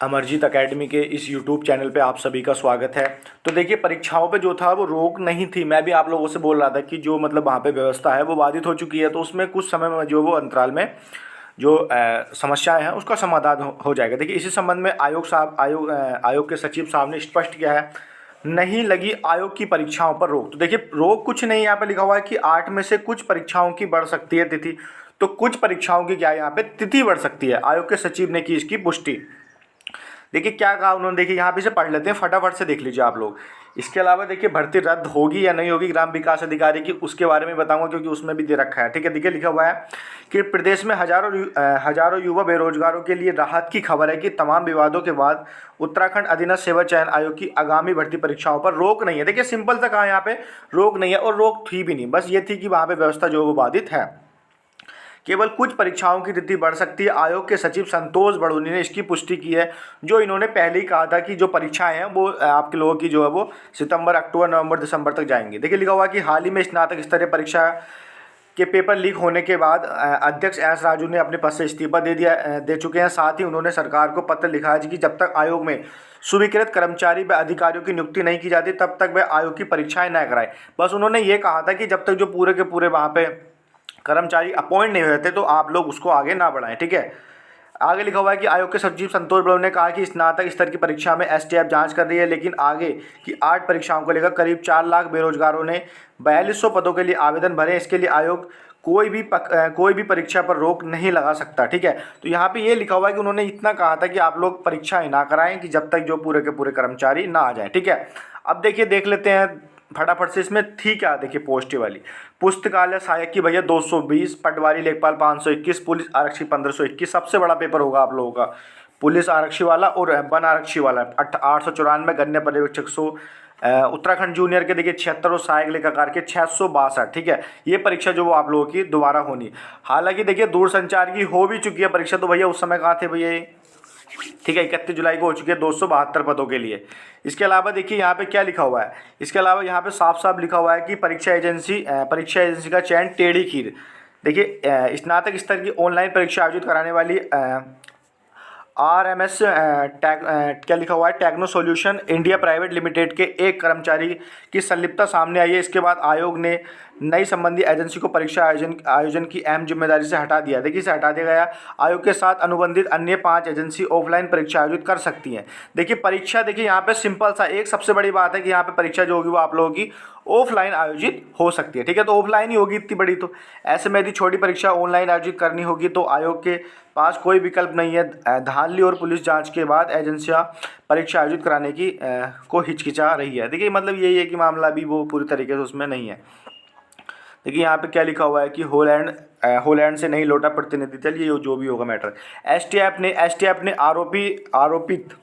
Amarjeet academy के इस YouTube channel पे आप सभी का स्वागत है। तो देखिए, परीक्षाओं पे जो था वो रोक नहीं थी। मैं भी आप लोगों से बोल रहा था कि जो मतलब वहाँ पे व्यवस्था है वो बाधित हो चुकी है, तो उसमें कुछ समय में जो वो अंतराल में जो समस्याएं हैं उसका समाधान हो जाएगा। देखिए, इसी संबंध में आयोग के सचिव साहब ने स्पष्ट किया है, नहीं लगी आयोग की परीक्षाओं पर रोक। तो देखिए, रोक कुछ नहीं, यहाँ पे लिखा हुआ है कि 8 में से कुछ परीक्षाओं की बढ़ सकती है तिथि। तो कुछ परीक्षाओं की क्या है, यहाँ पे तिथि बढ़ सकती है। आयोग के सचिव ने की इसकी पुष्टि। देखिए क्या कहा उन्होंने, देखिए यहाँ पे से पढ़ लेते हैं, फटाफट से देख लीजिए आप लोग। इसके अलावा देखिए, भर्ती रद्द होगी या नहीं होगी ग्राम विकास अधिकारी की, उसके बारे में बताऊंगा क्योंकि उसमें भी दे रखा है। ठीक है, देखिए लिखा हुआ है कि प्रदेश में हजारों युवा बेरोजगारों के लिए राहत की खबर है कि तमाम विवादों के बाद उत्तराखंड अधीनस्थ सेवा चयन आयोग की आगामी भर्ती परीक्षाओं पर रोक नहीं है। देखिए सिंपल सा कहा, यहाँ पे रोक नहीं है और रोक थी भी नहीं, बस ये थी कि वहाँ पे व्यवस्था जो वो बाधित है। केवल कुछ परीक्षाओं की तिथि बढ़ सकती है। आयोग के सचिव संतोष बड़ोनी ने इसकी पुष्टि की है, जो इन्होंने पहले ही कहा था कि जो परीक्षाएं हैं वो आपके लोगों की जो है वो सितंबर, अक्टूबर, नवंबर, दिसंबर तक जाएंगी। देखिए लिखा हुआ है कि हाल ही में स्नातक स्तरीय परीक्षा के पेपर लीक होने के बाद अध्यक्ष एस राजू ने अपने पद से इस्तीफा दे चुके हैं। साथ ही उन्होंने सरकार को पत्र लिखा है कि जब तक आयोग में स्वीकृत कर्मचारी व अधिकारियों की नियुक्ति नहीं की जाती तब तक वह आयोग की परीक्षाएं न कराए। बस उन्होंने ये कहा था कि जब तक जो पूरे के पूरे वहाँ पे कर्मचारी अपॉइंट नहीं होते तो आप लोग उसको आगे ना बढ़ाएं। ठीक है, आगे लिखा हुआ है कि आयोग के सचिव संतोष बड़ोनी ने कहा कि स्नातक स्तर की परीक्षा में एसटीएफ जांच कर रही है, लेकिन आगे की 8 परीक्षाओं को लेकर करीब 4 लाख बेरोजगारों ने 4200 पदों के लिए आवेदन भरे। इसके लिए आयोग कोई भी परीक्षा पर रोक नहीं लगा सकता। ठीक है, तो यहाँ पे ये लिखा हुआ है कि उन्होंने इतना कहा था कि आप लोग परीक्षाएं ना कराएं कि जब तक जो पूरे के पूरे कर्मचारी ना आ जाएं। ठीक है, अब देखिए देख लेते हैं फटाफट से इसमें थी क्या। देखिए पॉजिटिव वाली, पुस्तकालय सहायक की भैया 220, पटवारी लेखपाल 521, पुलिस आरक्षी 1521। सबसे बड़ा पेपर होगा आप लोगों का पुलिस आरक्षी वाला और वन आरक्षी वाला 894, गन्य पर्यवेक्षक 100, उत्तराखंड जूनियर के देखिए 76 और सहायक लेखाकार के 662। ठीक है, ये परीक्षा जो वो आप लोगों की दोबारा होनी। हालांकि देखिए दूरसंचार की हो भी चुकी है परीक्षा, तो भैया उस समय कहाँ थे भैया ये। ठीक है, 31 जुलाई को हो चुकी है 272 पदों के लिए। इसके अलावा देखिए यहाँ पे क्या लिखा हुआ है, इसके अलावा यहाँ पे साफ साफ लिखा हुआ है कि परीक्षा एजेंसी का चयन टेढ़ी खीर। देखिए स्नातक स्तर की ऑनलाइन परीक्षा आयोजित कराने वाली RMS क्या लिखा हुआ है, techno solution India private limited के एक कर्मचारी की संलिप्तता सामने आई है। इसके बाद आयोग ने नई संबंधी एजेंसी को परीक्षा आयोजन की अहम जिम्मेदारी से हटा दिया। देखिए इसे हटा दिया गया। आयोग के साथ अनुबंधित अन्य 5 एजेंसी ऑफलाइन परीक्षा आयोजित कर सकती हैं। देखिए परीक्षा, देखिए यहाँ पे सिंपल सा एक सबसे बड़ी बात है कि यहाँ पे परीक्षा जो होगी वो आप लोगों की ऑफलाइन आयोजित हो सकती है। ठीक है, तो ऑफलाइन ही होगी इतनी बड़ी, तो ऐसे में यदि छोटी परीक्षा ऑनलाइन आयोजित करनी होगी तो आयोग के पास कोई विकल्प नहीं है। धांधली और पुलिस जांच के बाद एजेंसियां परीक्षा आयोजित कराने की को हिचकिचा रही है। देखिए मतलब यही है कि मामला भी वो पूरी तरीके से उसमें नहीं है। देखिए यहाँ पे क्या लिखा हुआ है कि होलैंड से नहीं लौटा प्रतिनिधि। चलिए जो भी होगा मैटर। एसटीएफ ने आरोपित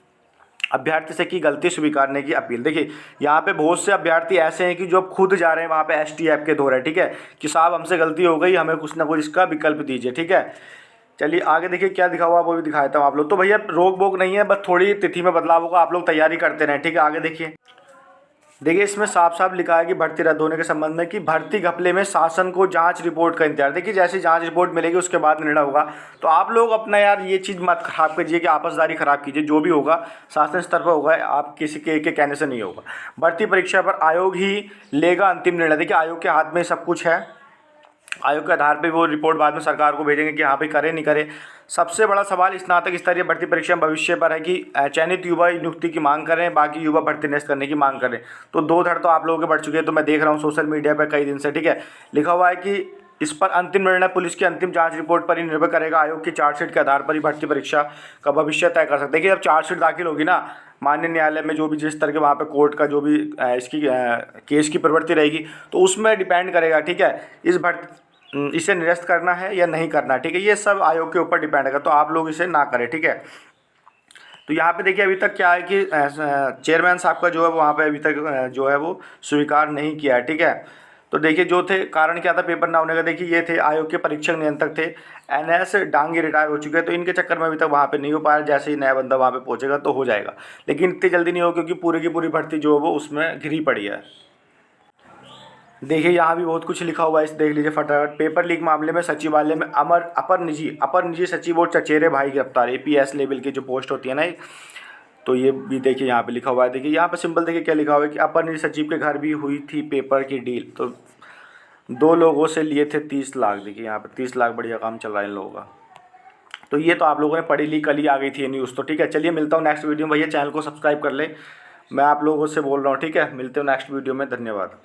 अभ्यर्थी से की गलती स्वीकारने की अपील। देखिए यहाँ पे बहुत से अभ्यर्थी ऐसे हैं कि जो खुद जा रहे हैं वहाँ पे एसटीएफ के दौरे। ठीक है, कि साहब हमसे गलती हो गई, हमें कुछ ना कुछ इसका विकल्प दीजिए। ठीक है, चलिए आगे देखिए क्या दिखा हुआ वो भी दिखाया था आप लोग। तो भैया रोक वोक नहीं है, बस थोड़ी तिथि में बदलाव होगा, आप लोग तैयारी करते रहें। ठीक है, आगे देखिए इसमें साफ साफ लिखा है कि भर्ती रद्द होने के संबंध में कि भर्ती घपले में शासन को जांच रिपोर्ट का इंतजार। देखिए जैसे जांच रिपोर्ट मिलेगी उसके बाद निर्णय होगा। तो आप लोग अपना यार ये चीज़ मत खराब कीजिए कि आपसदारी खराब कीजिए, जो भी होगा शासन स्तर पर होगा, आप किसी के कहने से नहीं होगा। भर्ती परीक्षा पर आयोग ही लेगा अंतिम निर्णय। देखिए आयोग के हाथ में सब कुछ है, आयोग के आधार पे वो रिपोर्ट बाद में सरकार को भेजेंगे कि हाँ भाई करे नहीं करे। सबसे बड़ा सवाल स्नातक स्तरीय भर्ती परीक्षा भविष्य पर है कि चयनित युवा नियुक्ति की मांग करें, बाकी युवा भर्ती निरस्त करने की मांग करें। तो दो धड़ तो आप लोगों के बढ़ चुके हैं, तो मैं देख रहा हूँ सोशल मीडिया पर कई दिन से। ठीक है, लिखा हुआ है कि इस पर अंतिम निर्णय पुलिस की अंतिम जांच रिपोर्ट पर ही निर्भर करेगा। आयोग की चार्जशीट के आधार पर ही भर्ती परीक्षा का भविष्य तय कर सकते। देखिए जब चार्जशीट दाखिल होगी ना माननीय न्यायालय में, जो भी जिस तरह के वहाँ पे कोर्ट का जो भी इसकी केस की प्रवृत्ति रहेगी तो उसमें डिपेंड करेगा। ठीक है, इसे निरस्त करना है या नहीं करना। ठीक है, ये सब आयोग के ऊपर डिपेंड है, तो आप लोग इसे ना करें। ठीक है, तो यहाँ पे देखिए अभी तक क्या है कि चेयरमैन साहब का जो है वहाँ पे अभी तक जो है वो स्वीकार नहीं किया है। ठीक है, तो देखिए जो थे कारण क्या था पेपर ना होने का, देखिए ये थे आयोग के परीक्षक नियंत्रक थे NS डांगी, रिटायर हो चुके हैं। तो इनके चक्कर में अभी तक वहाँ पे नहीं हो पाया। जैसे ही नया बंदा वहाँ पे पहुँचेगा तो हो जाएगा, लेकिन इतनी जल्दी नहीं हो क्योंकि पूरी की पूरी भर्ती जो है वो उसमें घिरी पड़ी है। देखिए यहाँ भी बहुत कुछ लिखा हुआ है, इस देख लीजिए फटाफट। पेपर लीक मामले में सचिवालय में अपर निजी सचिव और चचेरे भाई गिरफ्तार। एपीएस लेवल की जो पोस्ट होती है ना, तो ये भी देखिए यहाँ पे लिखा हुआ है। देखिए यहाँ पे सिंपल देखिए क्या लिखा हुआ है कि अपर निजी सचिव के घर भी हुई थी पेपर की डील। तो 2 लोगों से लिए थे 30 लाख। देखिए यहाँ पे 30 लाख, बढ़िया काम चल रहा है इन लोगों का। तो ये तो आप लोगों ने पढ़ी ली, कल ही आ गई थी ये न्यूज़। तो ठीक है, चलिए मिलता हूँ नेक्स्ट वीडियो में। भैया चैनल को सब्सक्राइब कर ले, मैं आप लोगों से बोल रहा हूँ। ठीक है, मिलते हो नेक्स्ट वीडियो में। धन्यवाद।